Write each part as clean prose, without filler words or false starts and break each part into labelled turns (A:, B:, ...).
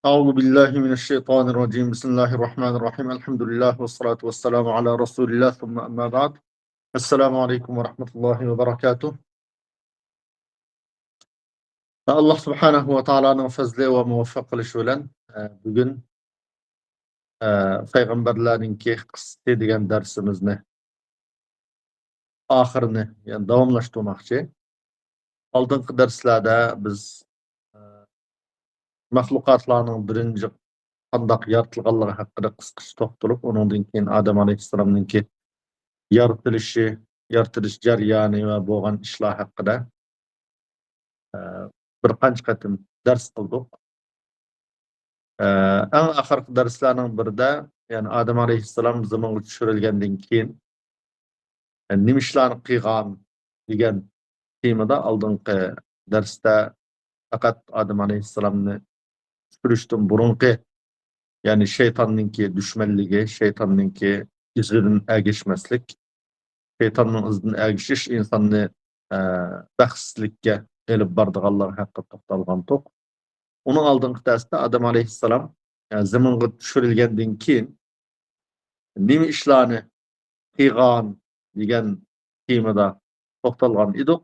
A: Euzu billahi mineşşeytanirracim. Bismillahirrahmanirrahim. Elhamdülillah ve salatu vesselamu ala Resulillah. Thumma amma ba'd. Esselamu aleyküm ve rahmetullahi ve berekatuh. Allah Subhanahu ve Taala'nın fazli ve muvaffak kılışı bilen bugün Peygamberlerinki kıssası degan dersimizni ahirini yani davamlaştırmakçı. Aldınki derslerde biz e, mahlukatlarning birinci qandaq yaratılganligi haqida qisqacha to'xtalib, onundan keyin Adem alayhissalomninki yaratılış jarayoni va bo'lgan ishlar haqida bir qancha qatim dars qildik. Eng oxirgi darslarning birida, ya'ni Adem alayhissalom zamonga tushirilgandan keyin nima ishlarni qilgan degan temada oldingi darsda faqat Adem alayhissalomni tushirishdan burungi, ya'ni shaytonninki dushmanligi, shaytonninki izidan ergashmaslik, shaytonning izidan ergashish insonni baxtsizlikka elib bordiganlar haqida to'xtalgandik. Onun aldığın dersde Adem Aleyhisselam yani zamanı düşürülgendiğin keyin nimi işlerini kıygan degan temada to'xtalgan edik.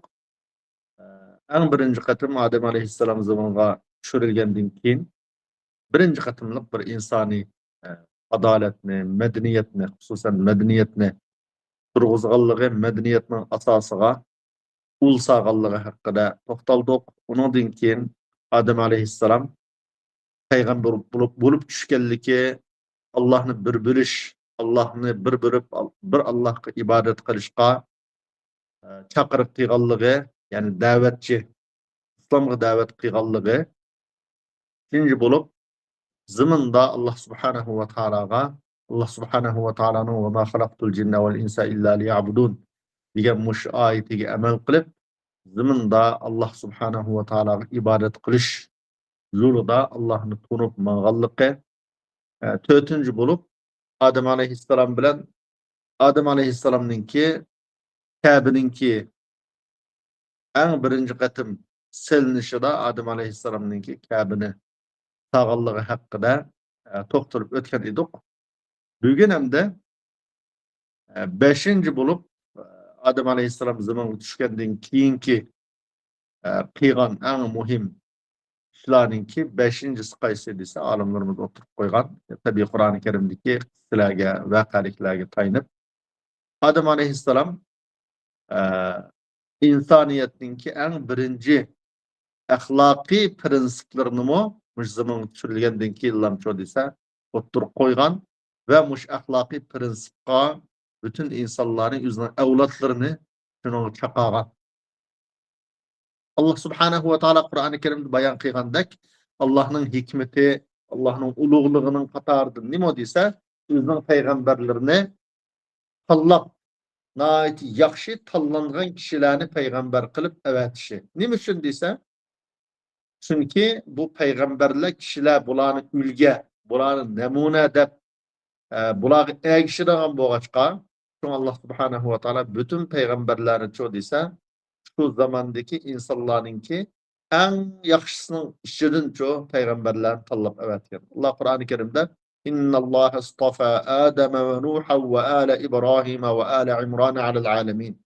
A: En birinci katım Adem Aleyhisselam zamanına düşürülgendiğin keyin birinci katımlık bir insani adaletini, medeniyetini, hususen medeniyetini turguzganlığı, medeniyetinin asasıga ul sağanlığı hakkında to'xtaldik. Onundan keyin Adem Aleyhisselam peygamber bulup düşkenligi, Allah'ını bir bilish, Allah'ını bir bilip bir Allah'a ibadet qilishga chaqiriq qilganligi, yani da'vatchi, islomga da'vat qilganligi. Ikkinchi bo'lib, ziminda Allah subhanahu va taoloning "Va ma xalaqtul jinna val insa illa liya'budun" degan mush oyatiga amal qilib, ziminda Allah subhanahu va taologa ibadet qilish yo'lida Allah'ını tunib manganligi. Dördüncü bulup Adem Aleyhisselam bilen Adem Aleyhisselam'ınki Kabe'ninki en birinci katım selinişi de Adem Aleyhisselam'ınki Kabe'ni sağallığı hakkında to'xtalib o'tgan edik. Bugün hem de beşinci bulup Adem Aleyhisselam zamanı düşkenden keyinki qilgan en muhim ishlarninki beshinchisi qaysi desa olimlarimiz o'tirib qo'ygan. Tabii Qur'oni Karimdagi qissalarga, voqeliklarga tayanib Adem Aleyhisselam insoniyatninki eng birinchi axloqiy prinsiplarini mush zaman tushirilgandan keyin lamcho desa o'tirib qo'ygan va mush axloqiy prinsipga bütün insonlarning o'zining avlodlarini shunga chaqagan. Allah subhanahu va taolo Qur'oni Karimda bayon qilgandek, Allah'ның hikmeti, Allah'ның ulug'lig'ining qatorida nima desa, o'zining payg'ambarlarini tanlab, nayeti yaxshi tanlangan kishilarni payg'ambar qilib avatishi. Nima uchun desa, chunki bu payg'ambarlar kishilar bularni ulga, bularni namuna deb bularga ergishadigan bo'lg'achqa, Allah subhanahu va taolo bütün payg'ambarlarni cho desa, şu zamandaki insanlarınki en yaxşısının işçinin çoğu peygamberlerin tanlap evetken. Allah Kur'an-ı Kerim'de İnna Allah istafa Adem ve Nuh'a ve ala İbrahim ve ala İmran alel alemin.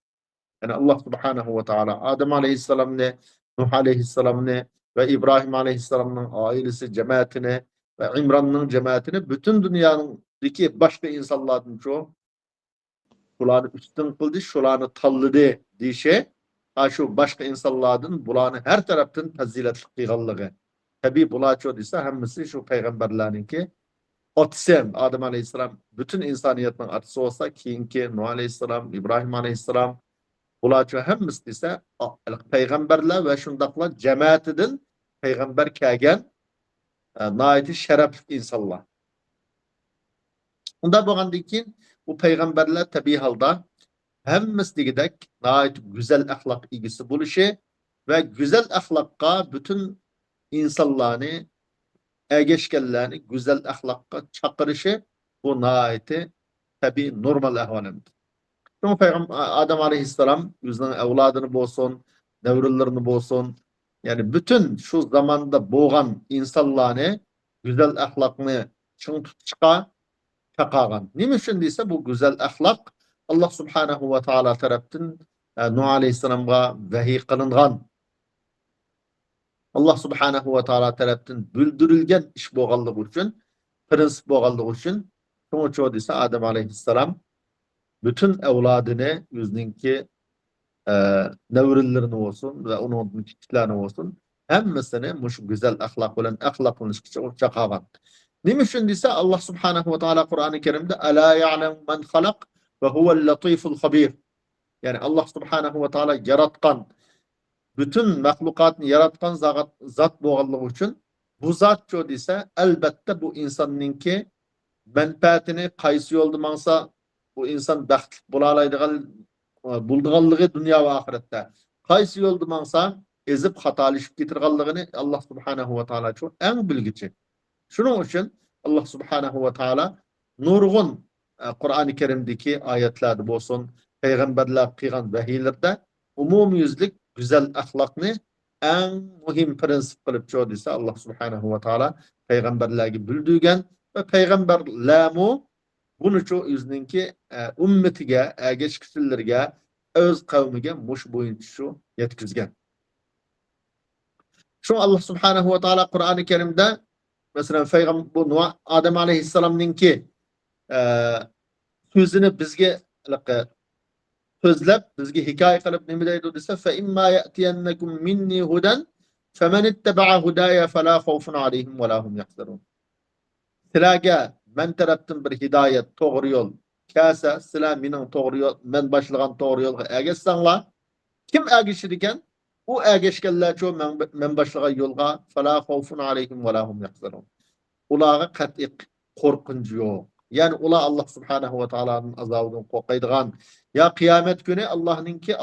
A: Yani Allah Subhanahu ve Taala Adem Aleyhisselam'ını, Nuh Aleyhisselam'ını ve İbrahim Aleyhisselam'ın ailesi cemaatini ve İmran'ın cemaatini bütün dünyanındaki başka insanların çoğu şularını üstün kıldı, şularını talladı diyişe. Şu başka insanlardan bularını her taraftan faziletli kıygallığı. Tabi bular çoğu ise hemmisi şu peygamberlerinki otisem Adem Aleyhisselam bütün insaniyetin atısı olsa kiyinki Nuh Aleyhisselam, İbrahim Aleyhisselam bular çoğu hemmisi ise peygamberler ve şundakla cemaatidin peygamber kâgen naiti şeref insanlar. Onda boğandan keyin bu peygamberler tabi halda hemmisligidek nayet güzel ahlak ilgisi buluşu ve güzel ahlakka bütün insanlarını ergeçkenlerini güzel ahlakka çakırışı bu nayeti tabi normal ahvalimdir. Şoň Adam aleyhisselam özüniň awladyny bolsun, döwrlerini bolsun, yani bütün şu zamanda boğan insanlarını güzel ahlakını çyň tutuşka çakagan. Nime üçin diýse bu güzel ahlak Allah subhanahu wa taala tarapdan Nuh aleyhisselamga vahiy kılıngan. Allah subhanahu wa taala tarapdan bildirilgen iş boğanlygy üçin, prinsip boğanlygy üçin şoň üçin diýse Adam aleyhisselam bütün evladyny özüniňki nevrillerini olsun ve onun kitlerini olsun hemmesini muş güzel ahlak bilen ahlaklanışça çakagan. Nime üçin diýse Allah subhanahu wa taala Kur'an-ı Kerimde "Ala ya'lemu men halak ve huvel latiful habir." Yani Allah subhanahu wa taala yaratkan bütün mahlukatyny yaratkan zat boğanlygy üçin bu zat ço diýse elbette bu insanyňki menfaatini kaýsy ýolda maňsa bu insan bahtly bolalaydygan buldyganlygy dünýä we ahiretde. Kaýsy ýolda maňsa ezip hatalyşyp getirganlygyny Allah subhanahu wa taala çok en bilgiçi. Şunun için Allah subhanahu wa taala nurgun Kur'an-ı Kerim'deki ayetlerde bolsun, peygamberler kıygan vahiylerde umumy yüzlik güzel ahlakny en muhim prinsip kılıp çoğduysa Allah subhanahu wa taala peygamberlerge bildirgen ve peygamberlämu bunu çoğu özüniňki ümmetige, geçkiçilerge, öz kavmige muş boyunça şu yetkizgen. Şu Allah subhanahu wa taala Kur'an-ı Kerim'de mesela Peygamber bu Adem aleyhisselam'ninki sözünü bizge sözlep bizge hikaye kılıp nime diýdi dese fe imma ya'tiyennekum minni huden femen ittaba'a hudaya fela khawfun aleyhim ve la hum yahzarun. Silage men tarapdan bir hidayet, togry ýol käse, sila meniň togry ýol, men başlagan togry ýolga ägeşsaňlar, kim ägeşirken o ägeşkenler ço men başlagan ýolga fela khawfun aleyhim ve la hum yahzarun. Ulaga kat'y korkunç ýok. Yani ula Allah subhanahu wa ta'ala'nın azabyny korkaydygan ya kıyamet günü Allah'nınki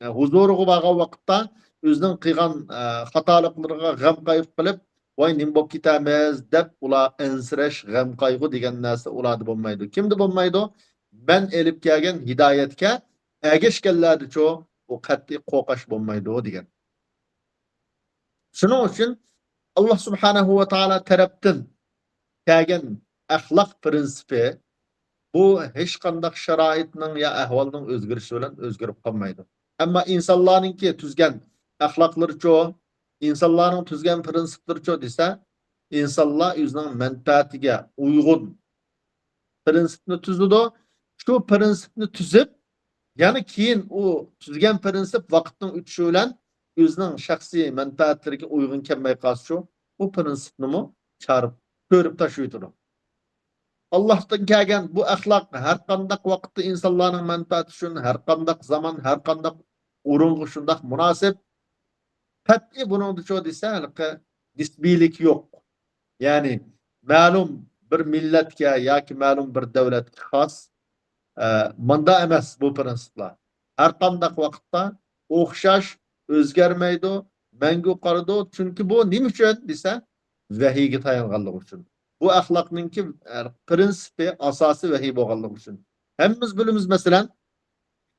A: huzuruga baga wagtda özüniň kıygan hatalyklaryga gam gaýyp bilen "Vay nim bop gitämiz" dep ula ensireş, gam gaýgy digen näse ulady bolmaýdy. Kimdi bolmaýdy? Ben elip gelgen hidayetke ägeşkenlerdi ço o kat'y kokaş bolmaýdy digen. Şunuň üçin Allah subhanahu wa ta'ala tarapdan kägen ahlak prinsipi bu hiç kandak şaraitinin ya ahvalının özgürüşü bilen özgürüp kalmaydı. Ama insanlarınki tüzgen ahlakları çoğu, insanların tüzgen prinsipleri çoğu dese, insanlar yüzünden menfaatine uygun prinsipini tüzdü. Şu prinsipini tüzüp, yani kiyin o tüzgen prinsip vakitinin ütüşü bilen yüzünden şahsi menfaatlerine uygun kelmey kalsı bu prinsipini mu çağırıp, görüp taşıydı. Allah'tan kelgen bu ahlak her kandak vakti insanların menfaati üçün, her kandak zaman, her kandak urungu şundak münasip. Kat'i bunun dışı dese nisbilik yok. Yani malum bir milletke ya ki malum bir devletke has manda emes bu prinsipler. Her kandak vakitte okşaş, özgermeydi, mengu qarıdı. Çünkü bu nime üçün dese vahiyge tayanganlyk üçün. Bu ahlaknınki prinsipi asası vahiy bolganlygy üçin. Hemmimiz bilimiz mesela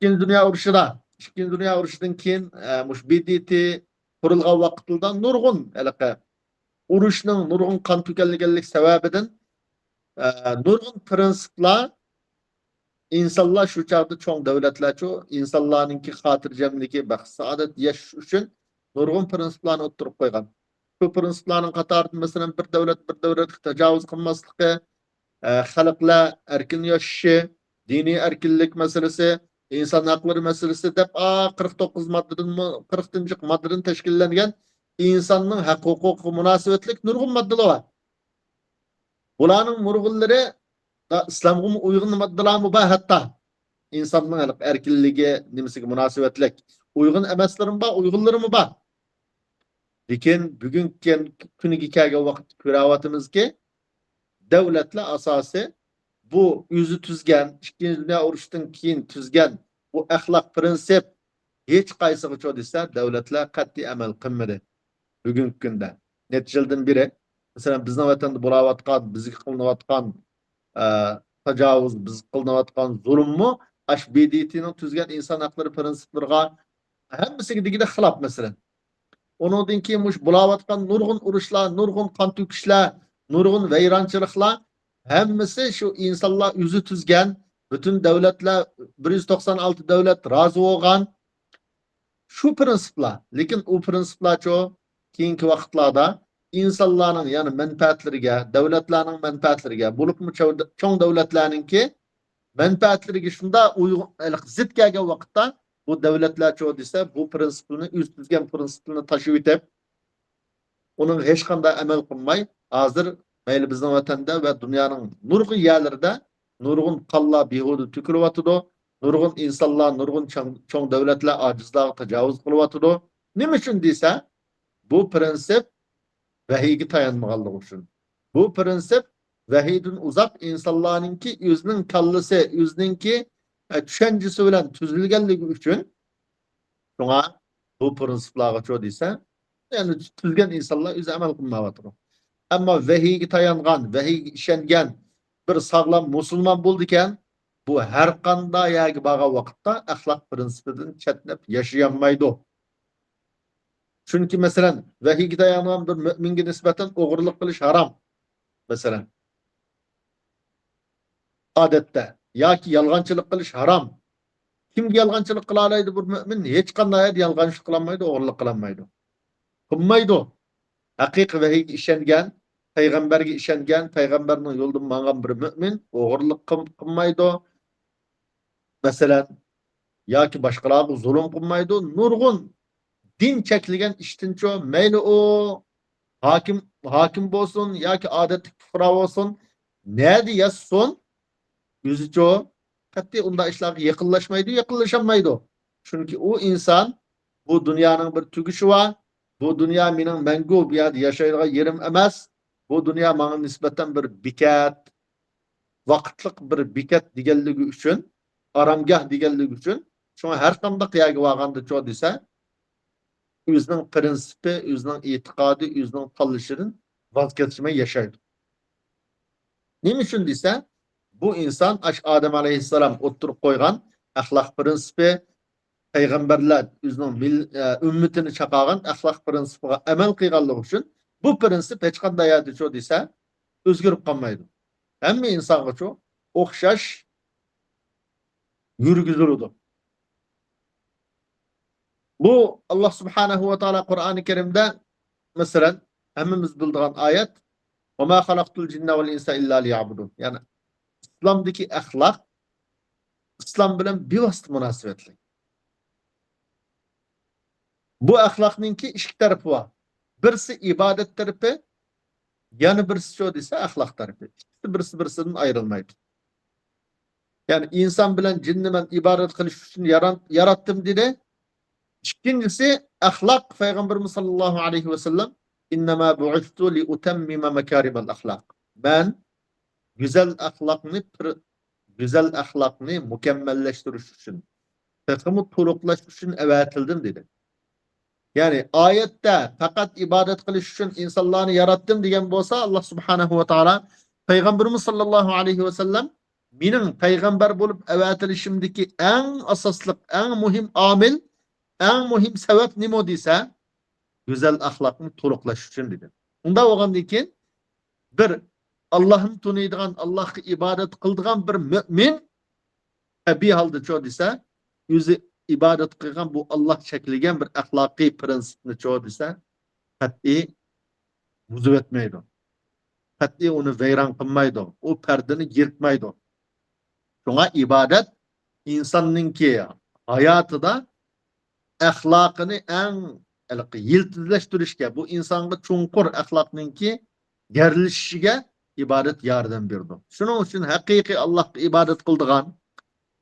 A: Ikinci Dünya Uruşu'da, Ikinci Dünya Uruşu'dan keyin muş BDT kurulgan wagtylda nurgun uruşnyň nurgun kan tükenligenlik sebäbinden nurgun prinsipler insanlar şu çağda çoğun devletler çoğu insanlarınki hatirjemligi, bax saadet yaş üçün nurgun prinsiplerini oturup koygan. Bu prinsiplerin katarında mesela bir devlet tecavüz kılmaslığı, halkla erkin yaşaşı, dini erkinlik meselesi, insan hakları meselesi dep 49 maddeden 40. maddeden teşkillengen insanın hukuku münasebetlik nurgun maddeler var. Bulanın murgulları da İslam'a uygun maddeler mubah hatta insanın erkinliği nimesi münasebetlik uygun emeslerin ba uygunları mubah. Lekin bugünkü günüki kelgen wagt göräwatymyz ki devletle asası bu yüzü tüzgen, Ikinci Dünya Uruşu'dan keyin tüzgen bu ahlak prinsip hiç qaysygy ço dese devletler kat'i amel kılmadı bugünkü günde. Netijelden biri mesela bizning vatanda borawatgan, bizga qılınywatgan tajawuz, biz qılınywatgan zulmmu aş BDT'nin tüzgen insan hakları prensiplerine hemmisi digide xilap mesela. Onundan ki muş bulavatkan nurgun uruşlar, nurgun kan tüküşler, nurgun veyrançılıklar hemmisi şu insanlar yüzü tüzgen, bütün devletler 196 devlet razı olgan şu prensipler. Lekin o prensipler çoğu keyinki vaqtlarda insanların yani menfaatlerine, devletlerin menfaatlerine, bulupmu çoğun devletlerinki menfaatlerine şunda zıt gelgen vakitte bu devletler çoğu dese bu prensipini, üst düzgen prensipini taşıyıp etip onun hiç kanda emel kılmay hazır meyli bizden vatanda ve dünyanın nurgun yerlerde nurgun kalla bihudu tükürüvatıdı. Nurgun insanlar, nurgun çoğun devletler acizliğe tecavüz kılıvatıdı. Ne için dese bu prensip vehiyge tayanmağalığı için. Bu prensip vehidin uzak insanlarınki yüzünün kallısı, yüzününki düşüncesi bilen tüzülgenliği için şuna bu prensiplara çoğu dese yani tüzgen insanlar yüzü emel kılmavatıdı. Ama vehiyge tayangan, vehiyge işengen bir sağlam musulman bulduken bu her kanda yagi bağa vakitta ahlak prensipidin çetnep yaşayanmaydı. Çünkü mesela vehiyge tayangan bir müminge nispeten oğurluk kılış haram. Mesela adette ya ki yalgancılık kılış haram. Kim yalgancılık kılalaydı bu mümin? Hiç kanday yalgancılık kılamaydı, oğurluk kılamaydı. Kılmaydı. Hakiki vehiyge işengen, peygamberge işengen, peygamberinin yolundan mağan bir mümin oğurluk kılmaydı. Mesela ya ki başkalarına zulüm kılmaydı. Nurgun din çekilgen iştin çoğu meyli o hakim bolsun ya ki adetlik fıra olsun neydi yazsın yüzü çoğu katti onda işler yakınlaşmaydı yakınlaşamaydı. Çünkü o insan bu dünyanın bir tügüşü var. Bu dünya benim mengu bir yerde yaşayacak yerim emez. Bu dünya bana nispeten bir bikat vakitlik bir bikat digelliği için aramgah digelliği için şuna her kanda kıyagi vağandı çoğu dese yüzünün prensipi, yüzünün itikadı, yüzünün kalışının vazgeçmeyi yaşaydı. Ne için dese bu insan Adem aleyhisselam oturup koygan ahlak prensipi peygamberler yüzünün ümmetini çakagan ahlak prensipiga emel kıyganlığı için bu prensip hiç kanday yerde çoğu dese özgürüp kalmaydı. Hem insan çoğu okşaş yürgüzülüdü. Bu Allah Subhanahu ve Teala Kur'an-ı Kerim'de mesela hemimiz bildiğin ayet وَمَا خَلَقْتُ الْجِنَّ وَالْاِنْسَ اِلَّا لِيَعْبُدُونَ yani İslam'daki ahlak İslam bilen bir vasıt münasebetli. Bu ahlakınki iki tarafı var. Birisi ibadet tarafı yani birisi şu ise ahlak tarafı. Birisi birisinden ayrılmaydı. Yani insan bilen cinni ben ibadet kılış için yarattım dedi. İkincisi ahlak Peygamberimiz sallallahu aleyhi ve sellem İnnemâ bu'ithtu li utemmime mekârimel ahlak. Ben güzel ahlakını mükemmelleştiriş için, fıkhımı tuluklaş için evetildim dedi. Yani ayette fakat ibadet kılış için insanlarını yarattım diyen olsa Allah Subhanahu ve Teala Peygamberimiz sallallahu aleyhi ve sellem benim peygamber bulup evetilişimdeki en asaslık, en mühim amil, en mühim sebep ne modiyse güzel ahlakını tuluklaş için dedi. Bunda oğan dikin bir Allah'ın tunuyduğun, Allah'ı ibadet kıldığın bir mümin bir halde çoğu ise yüzü ibadet kılgan bu Allah çekilgen bir ahlaki prensipini çoğu ise kat'i vuzu etmeydi. Kat'i onu veyran kılmaydı. O perdeni yırtmaydı. Şuna ibadet insanınki hayatı da ahlakını en yıldızlaştırışke bu insanı çunkur ahlakınki gerilişige ibadet yardım berdi. Şunun için hakiki Allah ibadet kıldığan,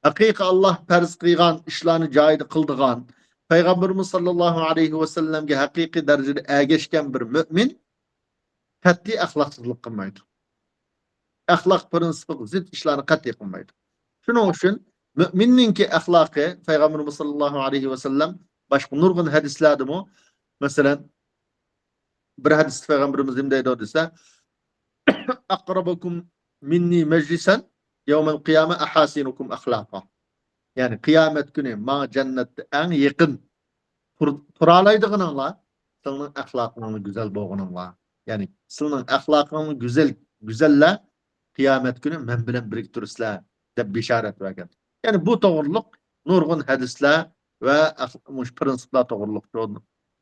A: hakiki Allah perz kıygan işlerini caydı kıldığan, Peygamberimiz sallallahu aleyhi ve sellem'ge hakiki derecede ergeçken bir mümin kat'i ahlaksızlık kılmaydı. Ahlak prensibi zıt işlerini kat'i kılmaydı. Şunun için mümininki ahlakı Peygamberimiz sallallahu aleyhi ve sellem başka nurgun hadislerdi mu? Mesela bir hadis Peygamberimiz imdeydi ise akrabukum minni meclisen yevmel kıyame ahasinukum ahlaka. Yani kıyamet günü ma cennette en yakın turalaydıgınınla senin ahlakının güzel boğununla. Yani senin ahlakının güzelle kıyamet günü men bilen biriktirisler deb bişaret verken. Yani bu doğruluk nurgun hadisler ve muş prensipler doğruluk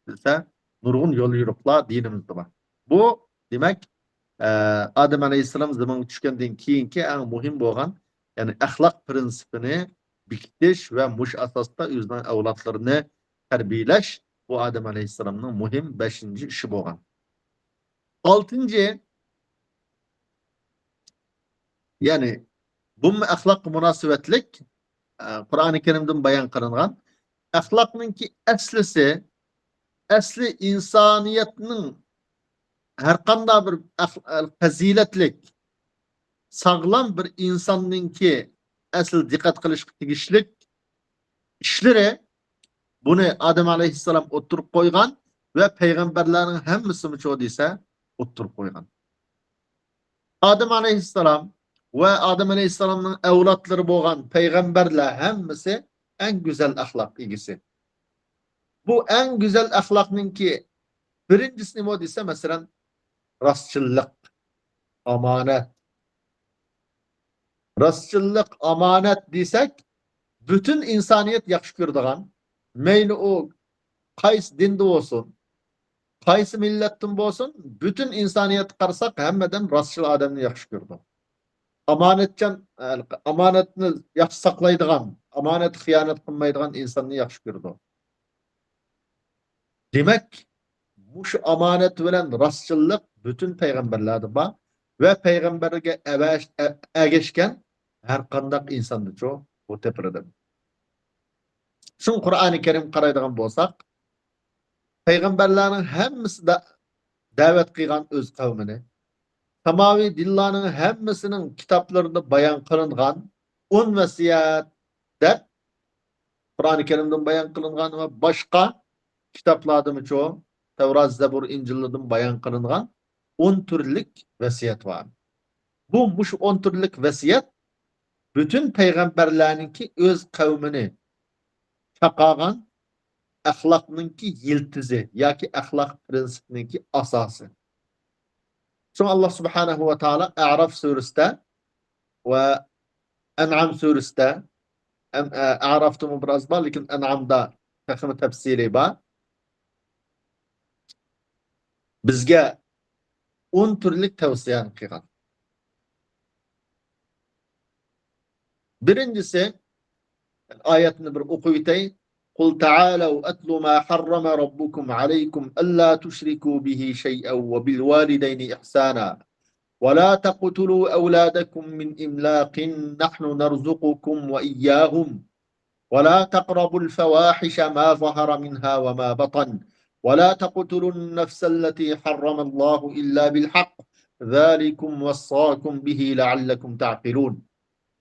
A: ise nurgun yol yürükler dinimizde var. Bu demek Adem Aleyhisselam zaman düşkenden kiyinki en muhim boğan yani ahlak prensipini biktiş ve muş asasda yüzden evlatlarını terbiyeleş bu Adem Aleyhisselam'ın muhim 5. işi boğan. 6. yani bu ahlak münasebetlik Kur'an-ı Kerim'den bayan kılıngan ahlakның ki asli insaniyetinin her kanda bir faziletlik sağlam bir insanın ki asıl dikkat kılış tegişlik işleri bunu Adem Aleyhisselam oturup koygan ve peygamberlerin hemmisi mi çoğu ise oturup koygan. Adem Aleyhisselam ve Adem Aleyhisselam'ın evlatları boğan peygamberler hemmisi en güzel ahlak ilgisi. Bu en güzel ahlakın ki birincisi ne ise mesela rastçılık, amanet. Rastçılık, amanet desek bütün insaniyet yakşı gördüğün meyli o kays dinde olsun, kaysı milletin olsun bütün insaniyet karsak hemmeden rastçıl adamını yakşı gördü. Amanetcan amanetini yaxşı saklaydıgan, amanet hıyanet kılmaydıgan insanını yaxşı gördü. Demek muş amanet bilen rastçılık bütün peygamberlerde var ve peygamberge egeşken her kandak insandı çoğu bu tepede. Şun Kur'an-ı Kerim qaraydigan bolsak, peygamberlerin hemmisi de davet kılgan öz kavmini, samavi dillanın hemmisinin kitaplarında bayan kılıngan 10 vasiyet de Kur'an-ı Kerim'den bayan kılıngan ve başka kitaplarda mı çoğu Tevrat, Zebur, İncil'den bayan kılıngan 10 türlük vasiyet var. Bu muş 10 türlük vasiyet bütün peygamberlerinki öz kavmini çakagan ahlakınki yiltizi yaki ahlak prensipinki asası. Sonra Allah Subhanahu ve Teala A'raf suresinde ve En'am suresinde A'raf'ta mı biraz var lakin En'am'da takımı tefsiri var. Bizge 10 türlük tavsiyen kıygan. Birincisi ayetini bir okuyutay. قل تعالوا أتل ما حرم ربكم عليكم ألا تشركوا به شيئا وبالوالدين إحسانا ولا تقتلوا أولادكم من إملاق نحن نرزقكم وإياهم ولا تقربوا الفواحش ما ظهر منها وما بطن ولا تقتلوا النفس التي حرم الله إلا بالحق ذلكم وصاكم به لعلكم تعقلون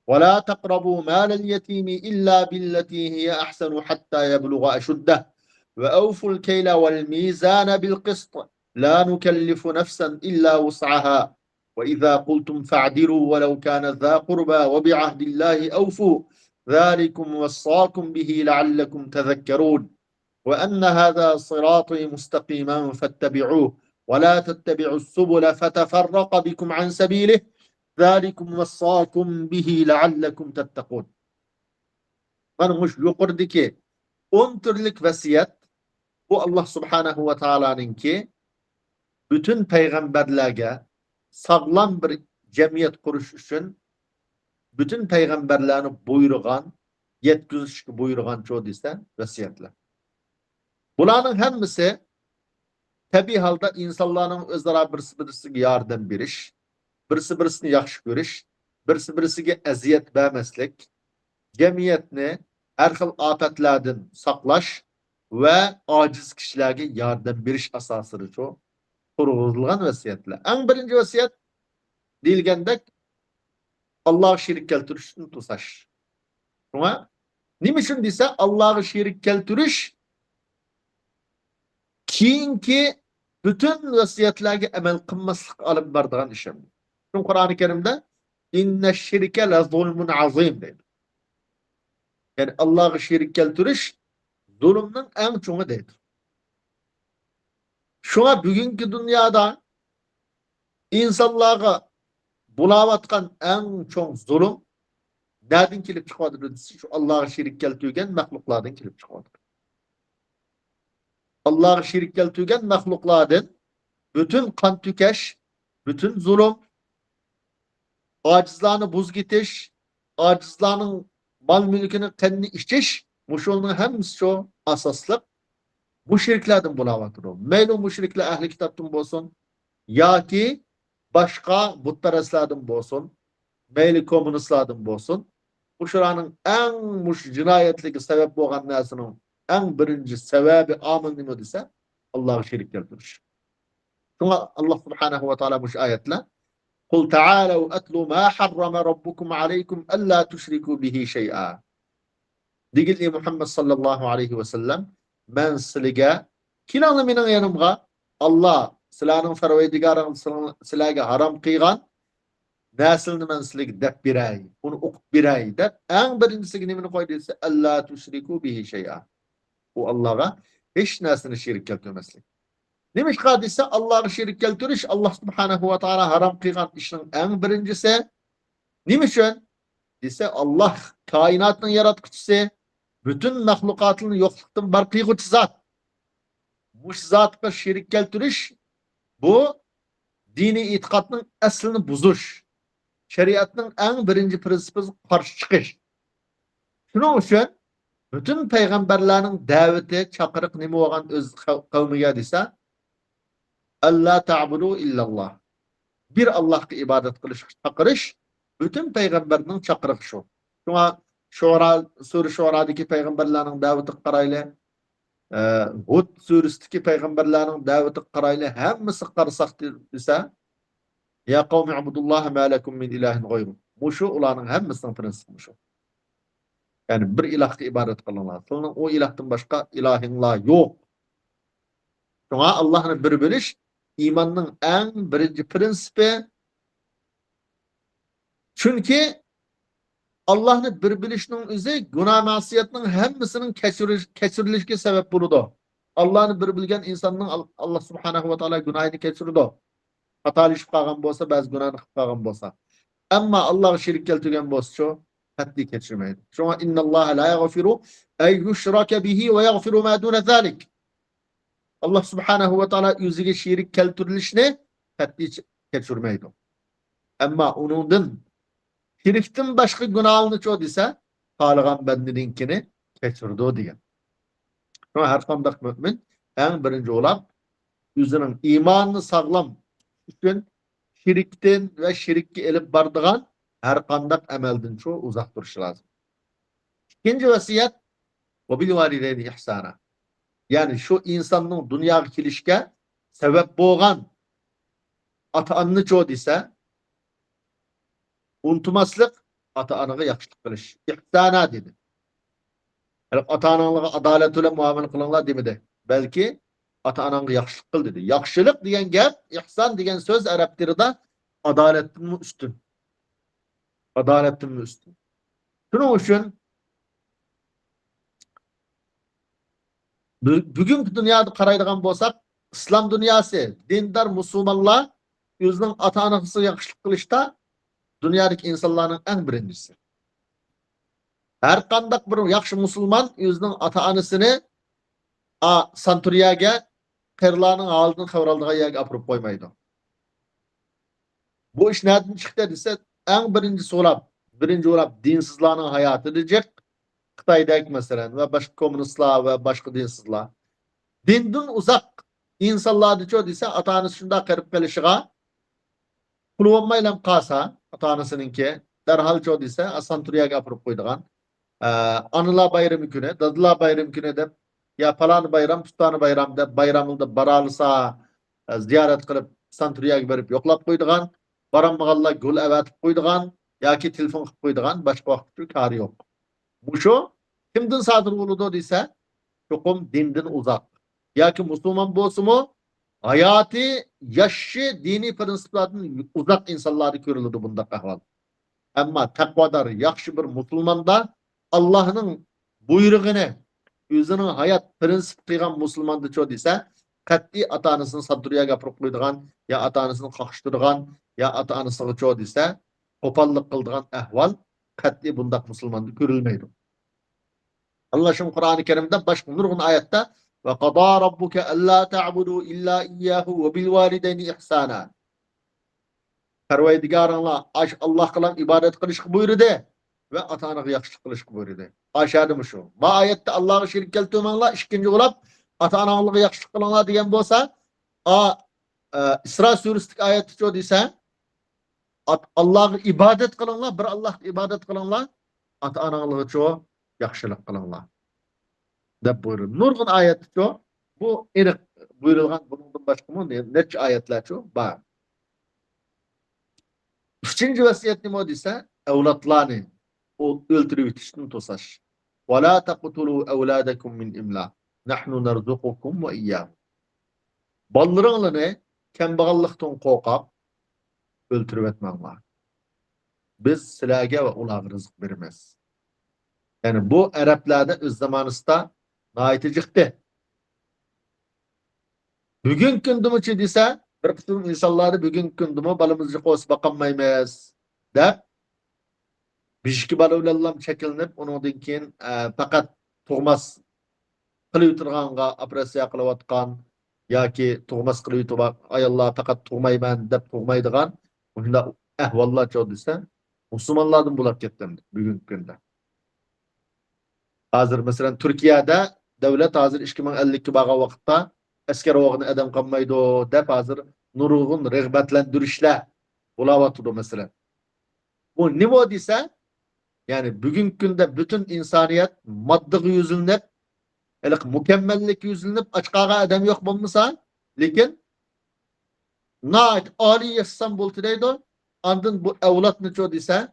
A: ولا تقربوا مال اليتيم إلا بالتي هي أحسن حتى يبلغ أشده وأوفوا الكيل والميزان بالقسط لا نكلف نفسا إلا وسعها وإذا قلتم فاعدلوا ولو كان ذا قربى وبعهد الله أوفوا ذلكم وصاكم به لعلكم تذكرون وأن هذا صراطي مستقيما فاتبعوه ولا تتبعوا السبل فتفرق بكم عن سبيله ذلكم وصاكم به لعلكم تتقون. Manmış yukarıdaki 10 türlük vasiyet bu Allah Subhanahu ve Taala'nınki bütün peygamberlerge sağlam bir cemiyet kuruş için bütün peygamberlerini buyurgan, yetkizişki buyurgan çoğu ise vasiyetler. Bunların hemmisi tabi halda insanların özleri birisi yardım biriş, birisini yaxşı görüş, birisiga eziyet vermeslik, cemiyetini her xil afetlerden saklaş ve aciz kişilerge yardım beriş asasıdır çoğu kurulgan vasiyetler. En birinci vasiyet deyilgendek Allah'a şirik keltirişini tusaş. Ama niçin dese Allah'a şirik keltiriş kiyinki bütün vasiyetlerge emel kılmaslık alıp bardıgan işim. Çünkü Kur'an-ı Kerim'de inne şirke le zulmun azim dedi. Yani Allah'a şerik keltiriş zulümün en çoğu değildir. Şuna bugünkü dünyada insanlığa bulavatkan en çok zulüm nereden kelip çıkmadır? Şu Allah'a şerik keltirigen mahluklardan kelip çıkmadır. Allah'a şerik keltirigen mahluklardan bütün kan tükeş, bütün zulüm, acizlarını buz gitiş, acizlarının mal mülkünü kendini içiş, muşulunun hemsi şu asaslık, müşriklerden bulavatır o. Meyli müşrikler ehli kitaptın bolsun, ya ki başka butperestlerden bolsun, meyli komünistlerden bolsun, bu şuranın en cinayetli sebep boğan nesinin en birinci sebebi amın nime dese Allah'ı şerik keltiriş. Şuna Allah subhanahu ve teala bu ayetle قل تعالوا أتلوا ما حرم ربكم عليكم ألا تشركوا به شيئا. Digil li Muhammed sallallahu aleyhi ve sellem ben silige kilanı minin yanımga Allah silanın ferveydigarın silaga haram kıygan nesilini men silig dep biray onu okup biray dep en birincisi nimini koyduysa Allah tuşriku bihi şey'a. O Allah'a hiç neslini şirik keltirmeslik. Demiş hadise Allah'a şerik keltiriş Allah subhanahu ve taala haram kılgan işin en birincisi. Nimişin? Dese Allah kainatın yaratıcısı, bütün mahlukatının yokluktan bar kıygıcı zat. Bu zatga şerik keltiriş bu dini itikadının aslını buzuş. Şeriatının en birinci prensipi karşı çıkış. Şunun için bütün peygamberlerin daveti çakırık nime olan öz kavmiye dese Allah ta'budu illallah. Bir Allah'a ibadet kılış, çakırış, bütün peygamberinin çakırık şu. Şuna Sure Şura'daki peygamberlerin daveti qaraylı, Hud suresindeki peygamberlerin daveti qaraylı, hemmisi qarsak dese, ya kavmi abudullah ma lekum min ilahin gayru. Muşu ulanın hemmisinin prensibi muşu. Yani bir ilah'a ibadet kılınlar. Sonra o ilahtan başka ilahinla yok. Şuna Allah'ın bir bölüş, imanın en birinci prensibi. Çünkü Allah'ın bir bilişinin özü günah masiyetinin hemmisinin keçirilişine sebep buludu. Allah'ın bir bilgen insanın Allah subhanahu ve teala günahını keçirdi. Hatalışıp kalgan bolsa, bazı günahını kalgan bolsa. Ama Allah'a şerik keltirgen bolsa şu haddi keçirmeydi. Şuna inna Allah la yaghfiru ey yushrake bihi ve yaghfiru ma dune zalik. Allah subhanahu ve teala yüzüge şerik keltirilişini haddi keçirmeydi. Ama onundan şirkten başka günahını çoğu dese Halıgan bendininkini keçirdi o diye. Ama her kandak mümin en birinci olan yüzünün imanını sağlam için şirkten ve şirkki elip bardığan her kandak emelden çoğu uzak duruşu lazım. İkinci vasiyet ve bil valideyni ihsana. Yani şu insanın dünya kilişke sebep boğan ata-anını çoğu dese unutmaslık ata-anıga yakışlık kılış. İhsana dedi. Yani ata-ananlığa adaletüyle muamele kılınlar demedi. Belki ata-ananlığa yakışlık kıl dedi. Yakışılık diyen gep, ihsan diyen söz Arap dilinde adaletin mi üstün? Adaletin mi üstün? Şunun için bugünkü dünyada qaraydigan bolsak, İslam dünyası, dindar Müslümanlar özünün ata-anasına yakışlık kılışta dünyadaki insanların en birincisi. Her kandak bir yakşı Müslüman özünün ata-anasını Santuriyaga qirlarning aldın qavraldığı yerga apırıp koymaydı. Bu iş nereden çıktı dese en birinci olap dinsizlerin hayatı diyecek. Xitoydagi mesela ve başka komünistler ve başka dinsizler. Dinden uzak insanlar diyor dese ata-anası şunda qirib kelişiga pul olmaylan qasa ata-anasınınki derhal çoğu dese Santuriyaga apırıp koyduğan anılar bayramı günü, dadılar bayramı günü de ya falan bayram, tutanı bayram de bayramında baralısa ziyaret kılıp Santuriyaga berip yoklap koyduğan, baramağalla gül evetip koyduğan, ya ki telefon kılıp koyduğan başka vakti kari yok. Bu şu, kimden sadır oludu dese çokum dinden uzak. Ya ki Müslüman bolsumu hayatı, yaşı, dini prensiplerden uzak insanları görülüdü bunda kahval. Ama takvadar yakşı bir Müslümanda Allah'ın buyrugunu özünün hayat prensip kıygan musulmandı ço dese kat'i ata-anasını saddırıya gapırıp koyduğun ya ata-anasını kakıştırgan ya ata-anasını ço dese topallık kıldığın ehval kat'i bundak musulmandı görülmeydi. Allah şu Kur'an-ı Kerim'de başka nurgun ayette ve qada rabbuke alla ta'budu illa iyyahu ve bil valideyni ihsana. Perverdigarınla Allah kılan ibadet kılışık buyurdu ve ata-anaga yakışık kılışık buyurdu. Aşağıdı şu. Ma ayette Allah'a şirk keltümenla işkinci olap ata-analığı yakışık kılanla diyen bolsa İsra suresindeki ayeti ço dese Allah'a ibadet kılanla bir Allah ibadet kılanla ata-analığı ço yakışılık kılanla. Dep buyurur. Nurgun ayeti ço bu erik buyurulgan bunun başka mı neçe ayetler ço var. Üçüncü vasiyet nima desa evlatlarni o öldürüp yetiştin tosaş. Ve la taqtulu evladakum min imla. Nahnu narzuqukum ve iyyahum. Ballarını kembagallıktan qoqap öldürüp etmanglar. Biz silage ve ulağa rızık vermez. Yani bu Araplarda öz zamanısta naiti çıktı. Bugün kündümü desa bir kısım insanları bugün kündümü balımızı qo'sib baqamaymiz deb bishki bala ulallam çekilinip onundan keyin fakat tug'mas qilib turganga operatsiya qilayotgan yoki tug'mas qilib turib ayollar faqat tug'mayman deb tug'maydigan unda ahvollar cho'q desa musulmonlardan bo'lib ketdi bugungi kunda. Hozir masalan Turkiyada davlat hozir 2052 bo'lgan vaqtda askar o'g'ini adam qolmaydi deb hozir nurg'un rag'batlantirishlar bo'layotdi masalan. Bu nima desa yani bugünkü günde bütün insaniyet maddi yüzülünüp, mükemmellik yüzülünüp açığa adam yok bulmasa, lekin naat Ali yaşasam bultudaydı, andın bu evlatını çoğu dese,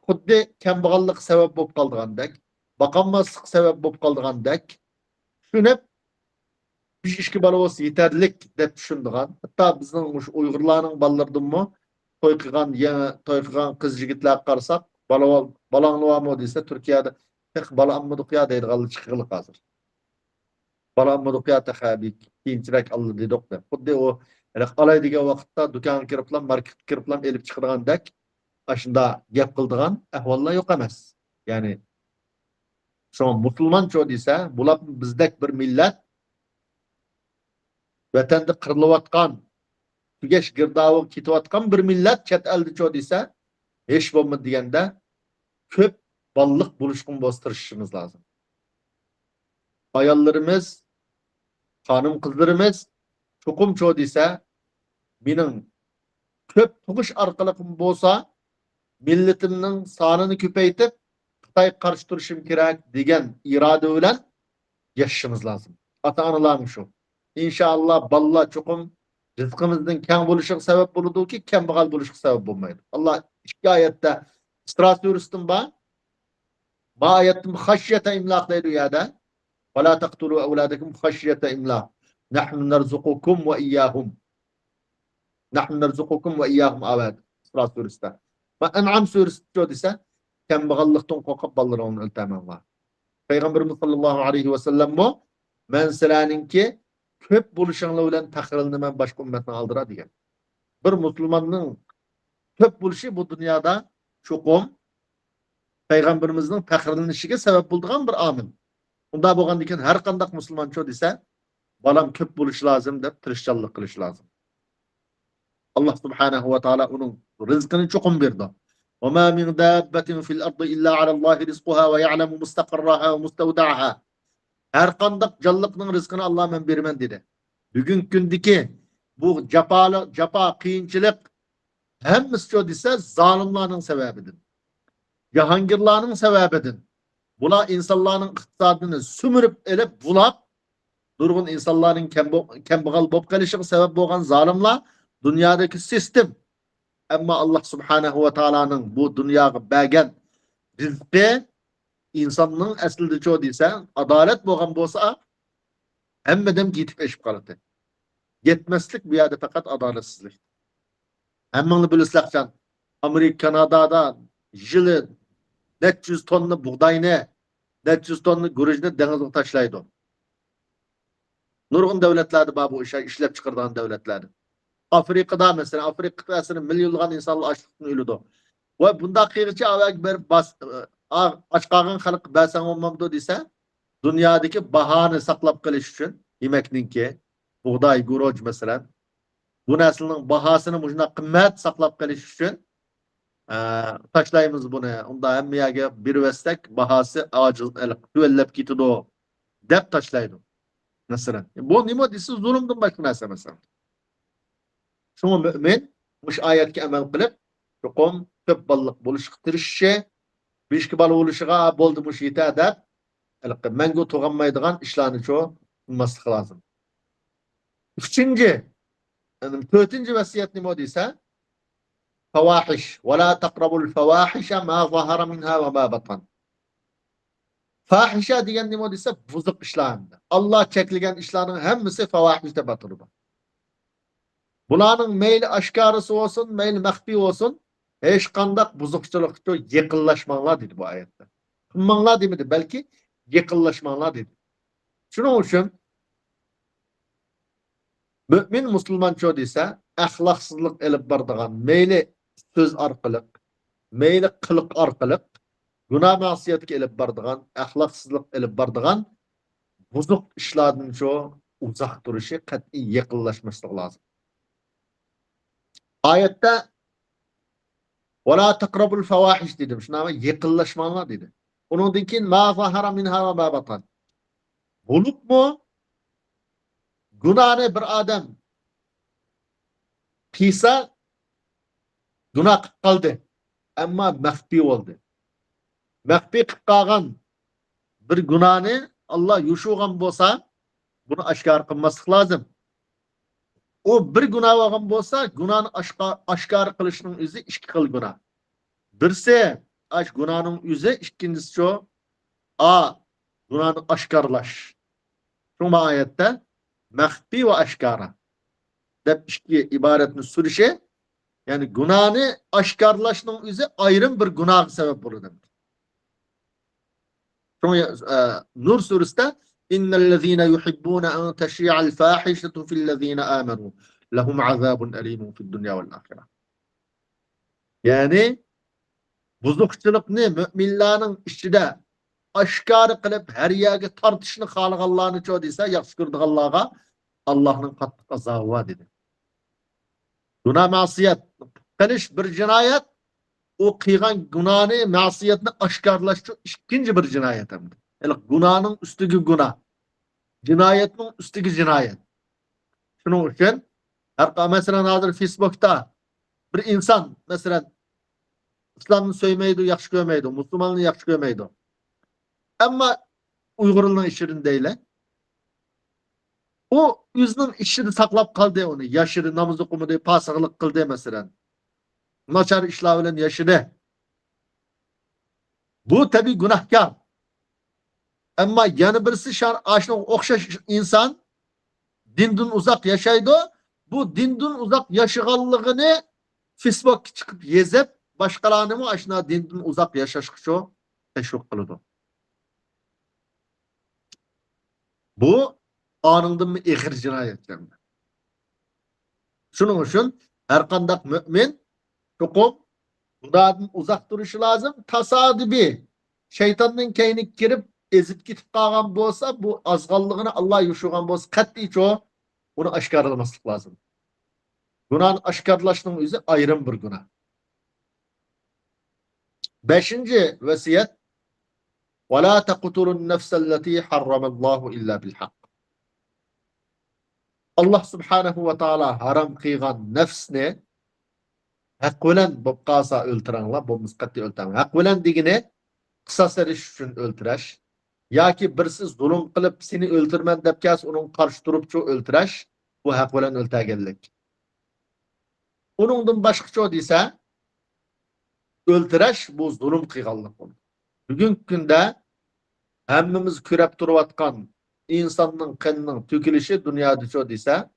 A: xuddi kambag'allik sebep bolup kaldığandek, bakanmazlık sebep bolup kaldığandek, düşünüp, bir işki bala olsa yeterlik dep düşündüğün, hatta bizden Uygurlarının ballarından mı, toy kılgan kız yigitler karsak, balanlı var mı dese Türkiye'de tek bala ammadık ya deydi galı çıkılık hazır. Bala ammadık ya tabi kiyinçirek aldı dedik de. Xuddi o alay degen vakitte dükkan kiriplan, market kiriplan elip çıkırgan dek aşında gap kıldığan ahvallar yok emez. Yani şu an Müslüman çoğu dese bulap bizdek bir millet vatanda kırılıvatkan tügeş girdavı kitivatkan bir millet chet elde çoğu dese hiç bulma degende köp ballık buluşkun bastırışımız lazım. Ayallarımız, hanım kızlarımız çokum çoğu dese benim köp tuğuş arkalıkım bolsa milletimnin sanını küpeytip Xitay karşı duruşum gerek degen irade bilen yaşamamız lazım. Ata-analarım şu. İnşallah balla çokum rızkımızın keng buluşuk sebep buludu ki kembagal buluşuk sebep bulmaydı. Allah iki ayette İsra suresinin ma ayetim haşyete imlak deydi ya da ve la taqtulu evladakum haşyete imlak. Nahnu narzuqukum ve iyyahum. Nahnu narzuqukum ve iyyahum abad. İsra suresinde. Ve En'am suresi diyor ise kembagallıktan korkup ballarını öldürmen var. Peygamberimiz sallallahu aleyhi ve sellem bu men silaninki köp buluşanla bilen takrilini men başka ümmetten aldıra diyen. Bir Müslümanın köp buluşu bu dünyada çokum Peygamberimizin takrilinişine sebep bulduğun bir amil. Bunda boğan diken her kandak Müslüman çoğu ise balam köp buluş lazım dep tirişçallık kılış lazım. Allah subhanahu ve taala onun rızkını çokum verdi. وَمَا مِنْ دَابَّةٍ فِي الْأَرْضِ إِلَّا عَلَى اللّٰهِ رِزْقُهَا وَيَعْلَمُ مُسْتَقَرَّهَا وَمُسْتَوْدَعَهَا. Her kandak canlılıkның rızkını Allah men bermen dedi. Bugün gündeki bu capa, kıyınçılık hemmisi çoğu ise zalimlerin sebebidir. Cahangirlerin sebebidir. Bula insanların iktisadını sümürüp elip bulap durgun insanların kembagal bop kalışık sebep olan zalimler dünyadaki sistem. Ama Allah subhanahu ve taala'nın bu dünyaya bergen rizqi insanın aslında çoğu ise adalet boğan bolsa hemmeden gitip eşip kalıdı. Yetmezlik bir yerde fakat adaletsizlik. Hemmeni bilirslekçen Amerika, Kanada'da jili Net 100 tonna buğdayını, net 100 tonna gürücünü denizge taşlaydı. Nurgun devletlerde bu işe işlep çıkardan devletlerde. Afrika'da mesela Afrika kıtasının milyonlagan insanlar açlıktan ölüdü. Ve bunda kıyıcı avak bir açkağın halık belsen olmamdı dese dünyadaki bahanı saklap kılış için yemekninki buğday, guruc mesela bu neslinin bahasını mujna kıymet saklap kılış için taşlayımız bunu. Onda emmiyage bir vestek bahası acil tüvellep gitidu o. Dep taşlaydı. Mesela. Bu nimo disi zulümdün başka nese mesela. Şunu mümin muş ayetki emel kılıp çokum köp ballık buluşuk tirişşe bişki balı oluşuğa boldu muş yita dep mengu tuğanmaydıgan işlerini çoğu bulması lazım. Üçüncü, dördüncü vasiyet nimo dise fawahiş ve la taqrabul fawahişe ma zahara minha ve ma batan. Fahişe diyen nimo dise buzuk işlerinde. Allah çekilgen işlerinin hemmisi fawahişte batırır. Bulanın meyli aşkarısı olsun, meyli mehbi olsun, hiç kandak buzukçılıkçı yıkıllaşmanlar dedi bu ayette. Kımmanlar demedi, belki yıkıllaşmanlar dedi. Şunun için mümin Müslüman çoğu ise ahlaksızlık elip bardığan meyli söz arkalık, meyli kılık arkalık, günah masiyetki elip bardığan, ahlaksızlık elip bardığan buzuk işlerden çoğu uzak duruşu, kat'i yıkıllaşması lazım. Ayette وَلَا تَقْرَبُ الْفَوَاحِشِ dedim. Şuna ama yıkıllaşmanlar dedi. Onun dikin مَا ظَهَرَ مِنْهَا وَمَا بَطَنْ. Bulup mu günahını bir adam pisa günah kaldı. Ama mehbi oldu. Mehbi kıkkağın bir günahını Allah yuşuğun bolsa bunu aşkar kılması lazım. O bir günah olgan bolsa günahını aşkar kılışının üzü iki kıl günah. Birse günahının üzü, ikincisi şu günahını aşkarlaş. Şu ayette mehbi ve aşkara dep iki ibaretini sürüşe yani günahını aşkarlaşının üzü ayrım bir günah sebep olur demek. Nur surasında innellezîne yuhibbûne en teşî'al fâhişetu fillezîne âmenû lehum azâbun elîmun fid dünya vel âhireh. Yani buzukçılıkni müminlerin içinde aşkarı kılıp her yerde tartışını halıqanlarını çoğu deyse yaxşı kırdıqanlarga Allah'ın katlı azabı var dedi. Günah masiyet kılış bir cinayet o kıygan günahını masiyetini aşkarlaştı ikinci bir cinayet hem de. Yani günahın üstüki günah. Cinayetin üstüki cinayet. Şunun için mesela hazır Facebook'ta bir insan mesela İslam'ı söymeydi, yaxşı görmeydi, Müslümanlığı yaxşı görmeydi. Ama Uygurluğun işinin değil. O yüzünün işini saklap kaldı onu. Yaşını, namaz okumadı, pasaklık kıldı mesela. Naçar işlavlen yaşını. Bu tabi günahkar. Ama yanı birisi aşına okşaş insan dinden uzak yaşaydı. Bu dinden uzak yaşıganlığını Facebook çıkıp yezip başkalarını mı aşına dinden uzak yaşaşıkçı teşvik kılıdı. Bu anında mı ehir cinayetlerinde. Şunun için her kandak mümin çokum bundan uzak duruşu lazım. Tasadibi şeytanın keynik girip ezip gitip kalgan bolsa bu azgallığını Allah yuşuğan bolsa katli çoğu bunu aşkarlaması lazım. Günahın aşkarlaşının yüzü ayrım bir günah. Beşinci vesiyet وَلَا تَقْتُلُوا النَّفْسَ الَّتِي حَرَّمَ اللّٰهُ اِلَّا بِالْحَقِّ. Allah subhanahu ve taala haram kıygan nefsini hak bilen bobqasa öldürenler, bu muskatti öldüren. Hak bilen digine kısas eriş üçün öldüreş. Ya ki birsiz zulüm kılıp seni öldürmen depkas onun karşı durupçu öldüreş. Bu hak bilen öldürenlik. Onundan başka deyse öldüreş bu zulüm kıyganlık. Bugün günde hemmimiz kürep duruvatkan insanın kanının tükülüşü dünyada çoğu deyse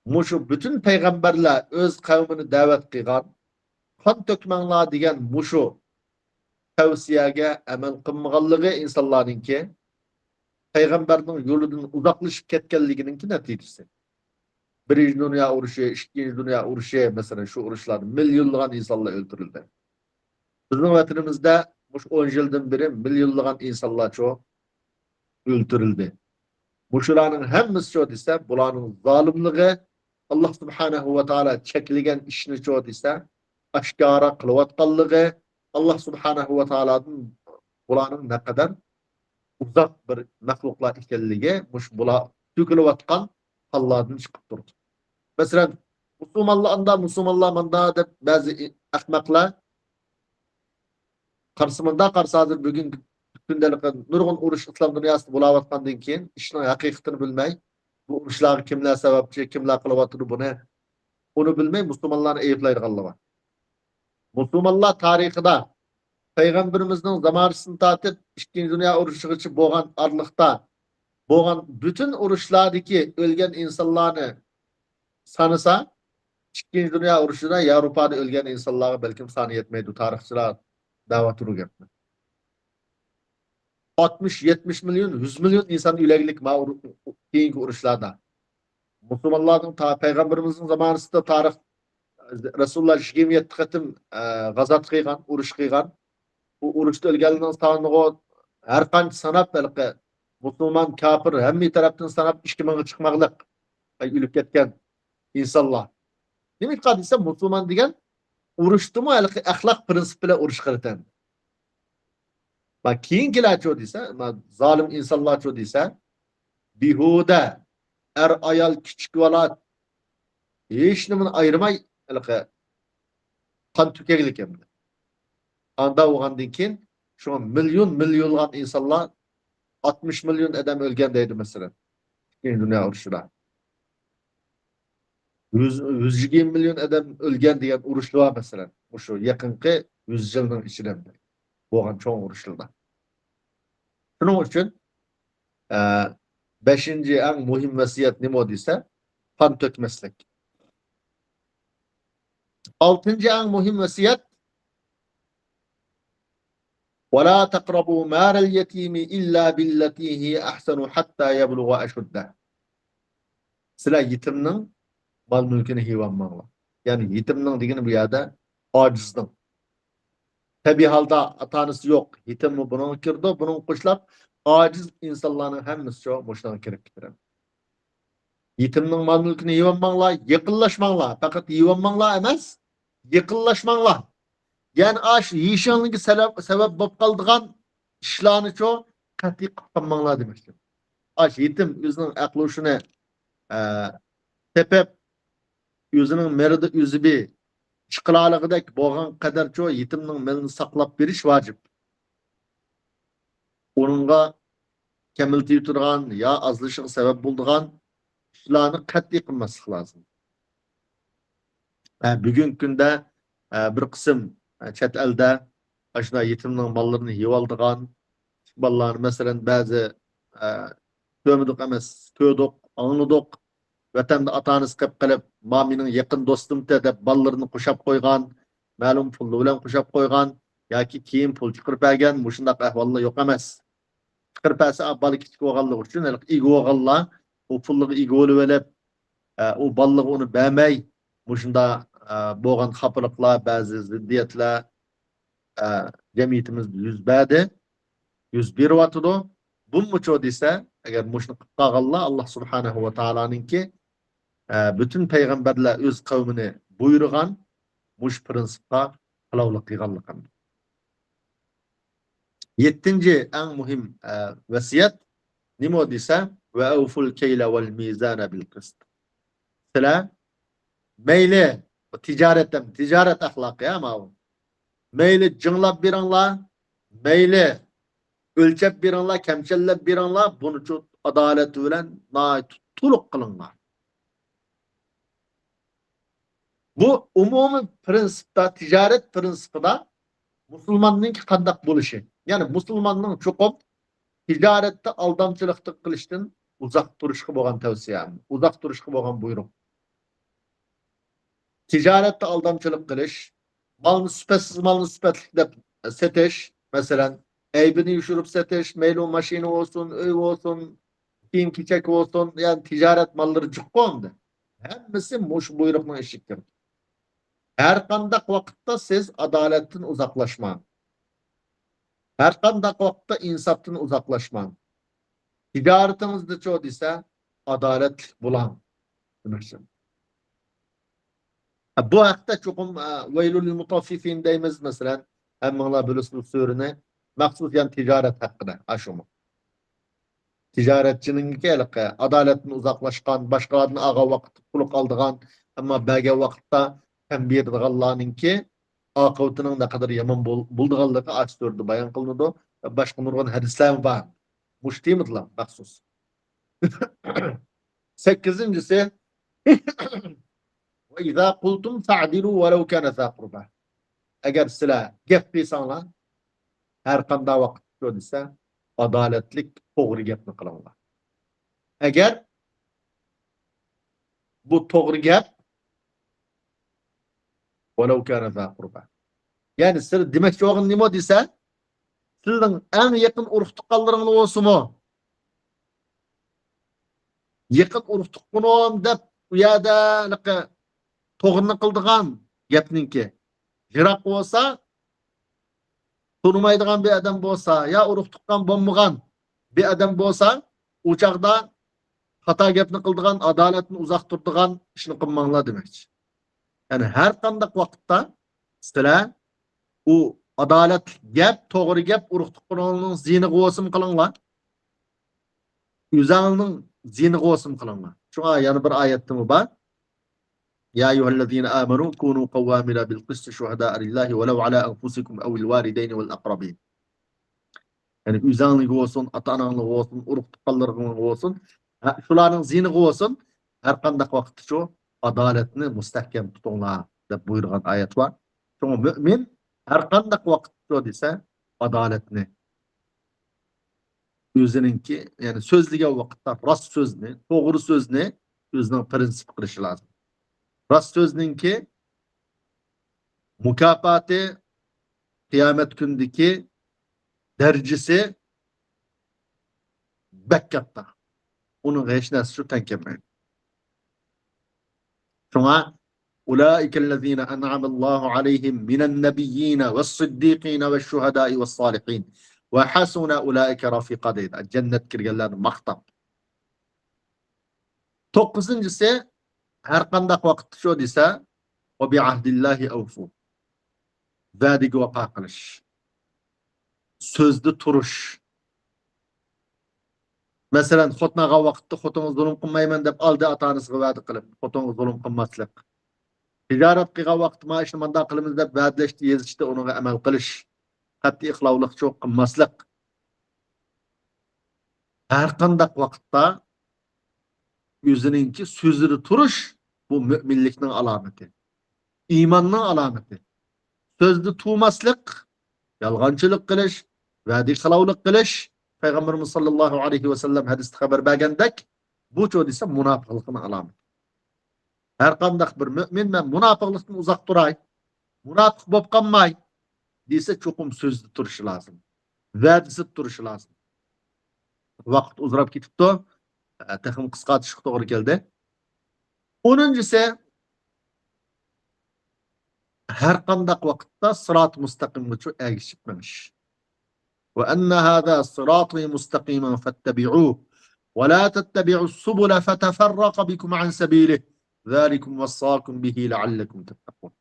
A: muşu bütün peygamberler öz kavmini davet kıygan kan tökmenla diyen muşu tavsiyaga amel kılmaganlığı insanlarınki Peygamberinin yolundan uzaklaşıp ketkenliğininki neticesi. Birinci Dünya Uruşu, ikinci Dünya Uruşu mesela şu uruşlar milyonlagan insanlar öldürüldü. Bizim vatanımızda bu 10 yıldan beri milyonlagan insanlar çok öldürüldü. Muşulanın hemmisi çoğu ise bulanın zalimliği Allah subhanahu ve teala çekilgen işini çoğu ise aşkara kılıvatkallığı Allah subhanahu ve teala'nın bulanın ne kadar uzak bir mahluklar ikenliği muş bula tükülüvatkan Allah'ın çıkıp durdu. Mesela Müslümanlar da bazı ahmaklar karşısında karşı hazır bugün gündelik nurgun uruş İslam dünyasında bulavatkandan keyin işinin hakikatini bilmey, bu uruşlar kimler sebepçi, kimler kılıvatını bunu bilmey Müslümanların eyiplayırganlığı var. Müslümanlar tarihinde Peygamberimizin zamanısını tatip 2. Dünya uruşu için boğan arlıkta boğan bütün uruşlardaki ölgen insanlarını sanısa 2. Dünya uruşunda Avrupa'da ölgen insanlara belki sanı yetmeydi tarihçiler davat uru gepti. 60-70 milyon, 100 milyon insan ülegilik keyinki uruşlarda. Müslümanların Peygamberimizin zamanısında tarih Resulullah 27 kıtım gazat kıygan, uruş kıygan. Bu uruşta ölgelinden sanığı her kanç sanap belki Müslüman, kafir, hem bir taraftan sanap işkimanı çıkmaklık ülüp ketken insanlar. Demek ki Müslüman degen uruştu mu ahlak prinsipiyle uruş kırıtan. Bak kiyinkiler çoğu deyse, zalim insanlar çoğu deyse, bihude, ayal, küçük valat, hiç nemin ayırmay, kan tükeklik emdi. Anda oğandın ki, şu an milyonlan insanlar, 60 milyon adam ölgendeydi mesela. Dünya uruşuna. 120 milyon adam ölgen diyen uruşluğa mesela. Bu şu yakınki 100 yılın içine. Oğan çoğun uruşluğunda. Şunun için 5. en muhim vasiyet ne modiyse kan tökmeslik. 6. en muhim vasiyet وَلَا تَقْرَبُوا مَالَ الْيَتِيمِ إِلَّا بِالَّتِي هِيَ أَحْسَنُ حَتَّى يَبْلُغَ أَشُدَّهُ. Sıla yetimnin mal mülkünü hivanmanla. Yani yetimnin degeni bu yada acizдің. Tabi halda atanısı yok. Yetim mi bunun kirdi, bunun kuşlap aciz insanların hemmisi çoğu boşuna kirip getiren. Yetimnin mal mülkünü hivanmanla, yakınlaşmanla. Fakat hivanmanla emez, yakınlaşmanla. Yani aş yişanlığı sebep bop kaldıgan işlerini çoğu katı kıpkanmanla demektir. Aş yetim yüzünün aklı şunu tepep yüzünün meridi yüzü bir çıkılalıqdaki boğan kadar çoğu yetimnin melini saklap beriş vacip. Onunla kemiltiyi turgan ya azlışın sebep bulduğun işlerini katı kılması lazım. Bugün günde bir kısım chet elde aşına yetimnin mallarını hivaldıgan ballarını mesela bazı kömüdük emes, köydük, anlıdık vatanda atanız kep kalıp maminin yakın dostum dep ballarını kuşap koygan, malum pullu bilen kuşap koygan yoki keyin pul chiqirib bergan mushundaq ahvollar yo'q emas. Chiqirib bersa balı kichik bo'lganligi uchun ego olganlar u pulni ego olib olib u balliq uni bermay mushunda bo'lgan xafaliklar ba'zi ziddiyatlar jamiyatimizda yuz beryotidi. Bunmucho desa agar mushuni qilib qolganlar Alloh subhanahu va taoloninki bütün peygamberler öz kavmini buyurgan muş prinsipka kılavlık kıyganlıkın. 7. en muhim vasiyet nimo dese ve evful keyle vel mizane bil kıst. Sıla meyli ticaret ahlakı ya ama meyli cınlap bir anla meyli ölçep bir anla kemçellep bir anla bunu çok adalet bilen tuluk kılınlar. Bu umumi prinsipta, ticaret prinsipida Müslümanın kandak buluşu. Yani Müslümanın çokum ticarette aldamçılıkta kılıştın uzak duruşku boğan tavsiyem. Uzak duruşku boğan buyruq. Ticarette aldamçılık kılış, malını süpetsiz malını süpetlik de seteş, Mesela eybini yuşurup setiş, meylu maşini olsun, öy olsun, kiyim kiçek olsun, yani ticaret malları çok kondu. Hemmisi muş buyrukla eşiktir. Her kandak vakitte siz adaletten uzaklaşman. Her kandak vakitte insaftan uzaklaşman. Ticaretinizde çoğu ise adalet bulan. Bu hakta çokum veylül mutaffifin deymiz mesela. Hemmalar bölüsünü sürüne. Maksus yani ticaret hakkında. Aşımı. Ticaretçinin gelik adaletten uzaklaşkan, başkalarının ağa vakit kuluk aldıgan, ama belge vakitta hem bir Allah'ın ki akıbetinin ne kadar yaman bulduğanlığı açtırdı, bayan kılındı. Başka nurgan hadisler var. Muştimidler maksus. Sekizincisi ve izâ kultum fa'dilu velev kâne zâ kurbâ. Eğer silah gep sana her kanda vakit gördüyse adaletlik doğru gepni kılınlar. Eğer bu doğru gep velev kâne zâ kurbâ. Yani siz demek yoğun nimo dese sizin en yakın urftukallarınız olsun mu? Yakın urftukunum dep ya da toğrunu kıldıgan gepninki jirak olsa tanımaydıgan bir adam bolsa ya uruktuktan bolmagan bir adam bolsa uçakda hata gepni kıldıgan, adaletini uzak turduğan işini kılmanlar demek. Yani her kandak vakitte sizler o adalet gep, doğru gep uruktuklarının zini qoğusum kılınlar. Üzerinin zini qoğusum kılınlar. Şuna yani bir ayette mi var? Ya eyyühellezine amenu kunu kavvamina bil kıst şuhada lillahi velev ala enfusikum evil valideyni vel akrabin. Yani üzanlık olsun, ata-analık olsun, uruk tukallarlık olsun, şuların zini olsun, her kandak vakti şu adaletini müstehkem tutunlar dep buyurgan ayet var. Şoňa mümin her kandak vakti şu dese adaletini özüninki yani sözlige vakitda rast sözünü, doğru sözünü özüniň prinsip kılışı lazım. Rast sözüninki mukafatı kıyamet gündeki derecesi bekkatta. Onun hiç näse şu tenkemmeýin. Şoňa ulaikellezine en'amallahu aleyhim minen nebiyyin ve's-siddiqin ve'ş-şuhada'i ve's-salihin ve hasuna ulaike rafika deydi. Cennet kirgenlerini maqtab. 9-njysi her kandak wagt şu dese ve bi ahdillahi awfu. Vadiga waka kılış. Sözde turuş. Mesela hotnaga wagtda hotoňyz zulüm kılmaýman dep aldy atanysyga wadi kılıp, hotoňyz zulüm kılmaslyk. Ticaret kıga wagt maaşyny manda kılymyz dep wadileşdi, ýezişdi, onuňa amel kılış. Hatda ihlawlyk çok kılmaslyk. Her kandak wagtda özüninki sözüri turuş bu müminlikniň alameti. İmanyň alameti. Sözde tumaslyk, yalgançylyk kılış, wadi kılawlyk kılış. Peygamberimiz sallallahu aleyhi ve sellem hadiste haber bergendek bu ço dese munafıklykyň alameti. Her kandak bir mümin men munafıklykdan uzak duray, munafık bolup kalmay dese çokum sözde turuşy lazım. Wadi turuşy lazım. Vaqt uzrap ketipdi. Tehim kıska tışık doğru geldi. 10-njysi her kandak wagtda sırat mustaqim üçin ägişipmemiş. Ve enne hâzâ sıratî mustaqiman fettebi'ûh ve lâ tettebi'us subula feteferraka bikum an sebîlih. Zâlikum vessâkum bihi leallekum tettekûn.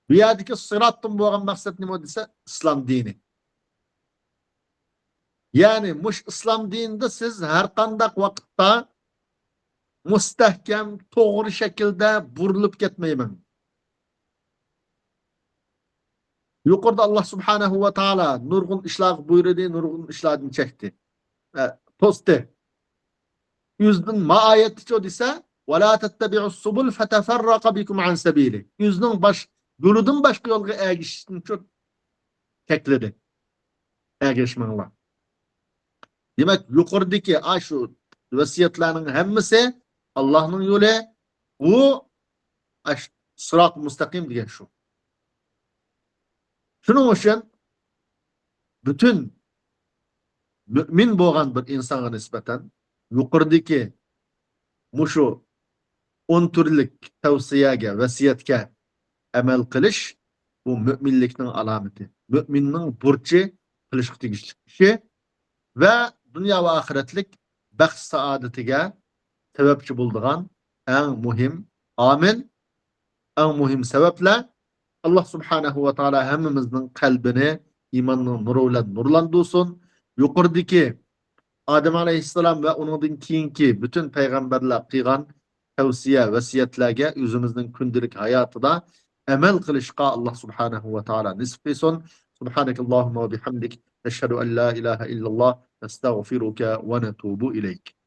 A: Bu ýerdeki sıratdan bolgan maksat nima dese İslam dini. Yani muş İslam dininde siz her kandak wagtda mustahkem, doğru şekilde burulup gitmeýmen. Yukarıda Allah subhanahu wa ta'ala nurgun işlag buyurdu, nurgun işladını çekti. Tosti. Yüzdün ma ayeti ço dese وَلَا تَتَّبِعُ السُّبُلْ فَتَفَرَّقَ بِكُمْ عَنْ سَب۪يلِ. Yüzdün yoludun başka yolga ägişini çok tekledi. Ägişmenler. Demek yukarıdaki şu vesiyetlerinin hemmisi Allah'ın yolu bu sırat-ı mustakim diyen şu. Şunun için bütün mümin boğan bir insana nispeten yukarıdaki muşu 10 türlük tavsiyege, vasiyetke emel kılış bu müminliknin alameti. Müminin burcu kılışık tegişlik işi ve dünya ve ahiretlik baxt saadetige sebepçi bulduğun en muhim amil, en muhim sebeple Allah Subhanahu ve Teala hemimizin kalbini imanın nuruyla nurlandırsın. Yukarıdaki Adem Aleyhisselam ve onundan kiyinki bütün peygamberler kıygan tavsiye, vasiyetlerge yüzümüzün gündelik hayatıda emel kılışka Allah Subhanahu ve Teala nisip etsin. Subhanakallahumma ve bihamdik. Eşhedü en la ilahe illallah. Estağfiruke ve netubu ileyk.